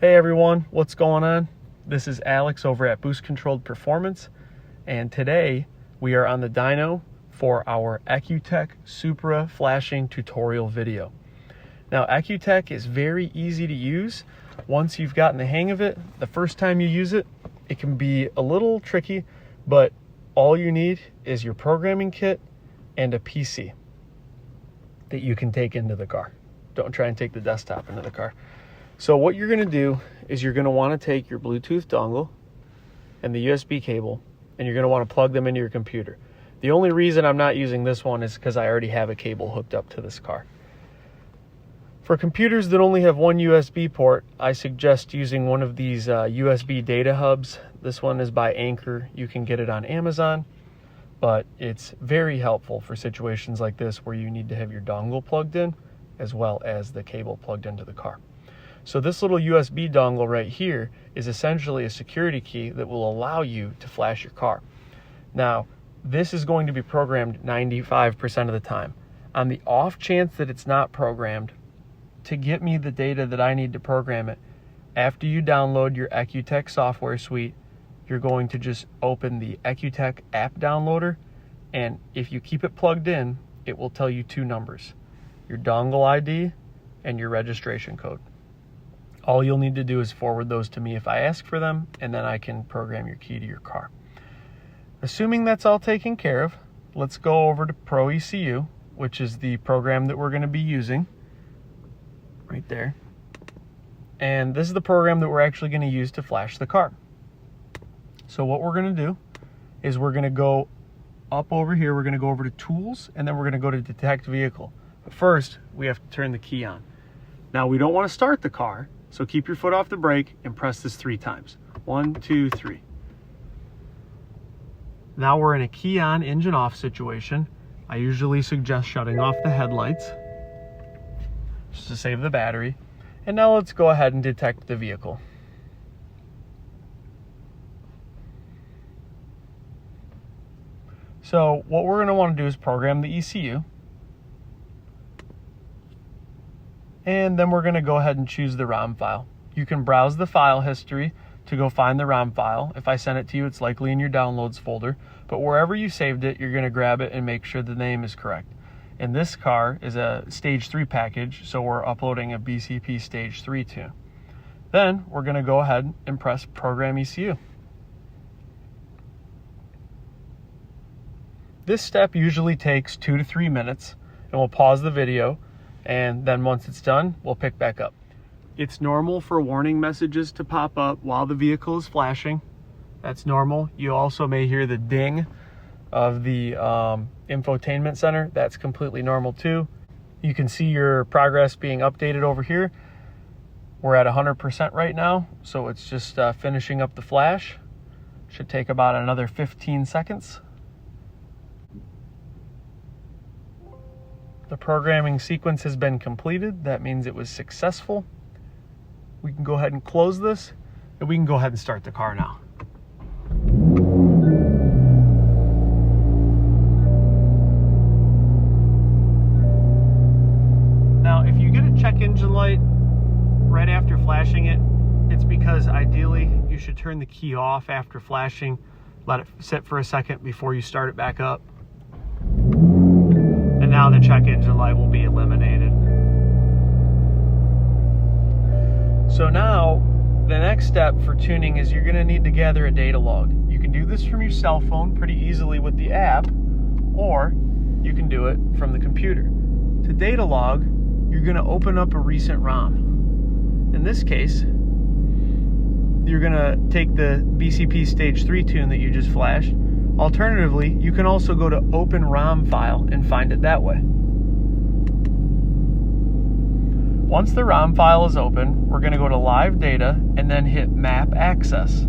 Hey everyone, what's going on? This is Alex over at Boost Controlled Performance, and today we are on the dyno for our ecutek Supra flashing tutorial video. Now ecutek is very easy to use. Once you've gotten the hang of it, the first time you use it, it can be a little tricky, but all you need is your programming kit and a PC that you can take into the car. Don't try and take the desktop into the car. So what you're going to do is you're going to want to take your Bluetooth dongle and the USB cable, and you're going to want to plug them into your computer. The only reason I'm not using this one is because I already have a cable hooked up to this car. For computers that only have one USB port, I suggest using one of these USB data hubs. This one is by Anchor. You can get it on Amazon, but it's very helpful for situations like this where you need to have your dongle plugged in as well as the cable plugged into the car. So this little USB dongle right here is essentially a security key that will allow you to flash your car. Now, this is going to be programmed 95% of the time. On the off chance that it's not programmed, to get me the data that I need to program it, after you download your ecutek software suite, you're going to just open the ecutek app downloader, and if you keep it plugged in, it will tell you two numbers: your dongle ID and your registration code. All you'll need to do is forward those to me if I ask for them, and then I can program your key to your car. Assuming that's all taken care of, let's go over to Pro ECU, which is the program that we're going to be using right there. And this is the program that we're actually going to use to flash the car. So what we're going to do is we're going to go up over here, we're going to go over to Tools, and then we're going to go to Detect Vehicle. But first, we have to turn the key on. Now, we don't want to start the car, so keep your foot off the brake and press this 3 times. 1, 2, 3. Now we're in a key on, engine off situation. I usually suggest shutting off the headlights just to save the battery. And now let's go ahead and detect the vehicle. So what we're going to want to do is program the ECU. And then we're going to go ahead and choose the ROM file. You can browse the file history to go find the ROM file. If I send it to you, it's likely in your downloads folder, but wherever you saved it, you're going to grab it and make sure the name is correct. And this car is a stage 3 package, so we're uploading a BCP stage 3 tune. Then we're going to go ahead and press Program ECU. This step usually takes 2 to 3 minutes, and we'll pause the video, and then once it's done, we'll pick back up. It's normal for warning messages to pop up while the vehicle is flashing. That's normal. You also may hear the ding of the infotainment center. That's completely normal too. You can see your progress being updated over here. We're at 100% right now, so it's just finishing up the flash. Should take about another 15 seconds. The programming sequence has been completed. That means it was successful. We can go ahead and close this, and we can go ahead and start the car now. Now, if you get a check engine light right after flashing it, it's because ideally you should turn the key off after flashing, let it sit for a second before you start it back up. And now the check engine light will be eliminated. So now, the next step for tuning is you're going to need to gather a data log. You can do this from your cell phone pretty easily with the app, or you can do it from the computer. To data log, you're going to open up a recent ROM. In this case, you're going to take the BCP Stage 3 tune that you just flashed. Alternatively, you can also go to Open ROM File and find it that way. Once the ROM file is open, we're going to go to Live Data and then hit Map Access.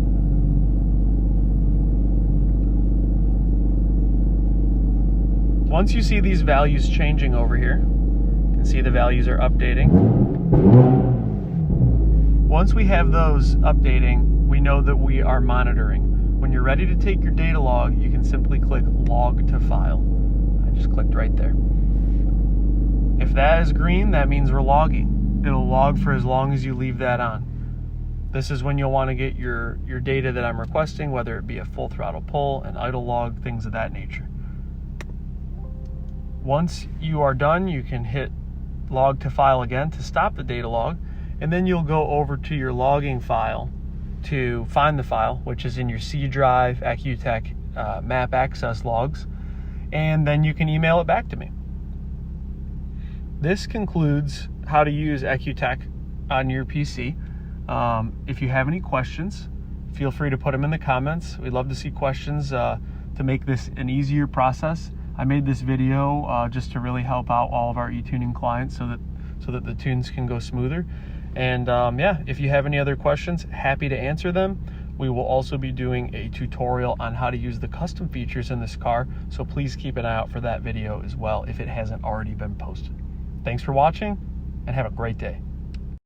Once you see these values changing over here, you can see the values are updating. Once we have those updating, we know that we are monitoring. When you're ready to take your data log, you can simply click Log to File. I just clicked right there. If that is green, that means we're logging. It'll log for as long as you leave that on. This is when you'll want to get your data that I'm requesting, whether it be a full throttle pull, an idle log, things of that nature. Once you are done, you can hit log to file again to stop the data log, and then you'll go over to your logging file to find the file, which is in your C drive, ecutek map access logs, and then you can email it back to me. This concludes how to use ecutek on your PC. If you have any questions, feel free to put them in the comments. We'd love to see questions to make this an easier process. I made this video just to really help out all of our e-tuning clients so that the tunes can go smoother. And yeah, if you have any other questions, happy to answer them. We will also be doing a tutorial on how to use the custom features in this car, so please keep an eye out for that video as well if it hasn't already been posted. Thanks for watching, and have a great day.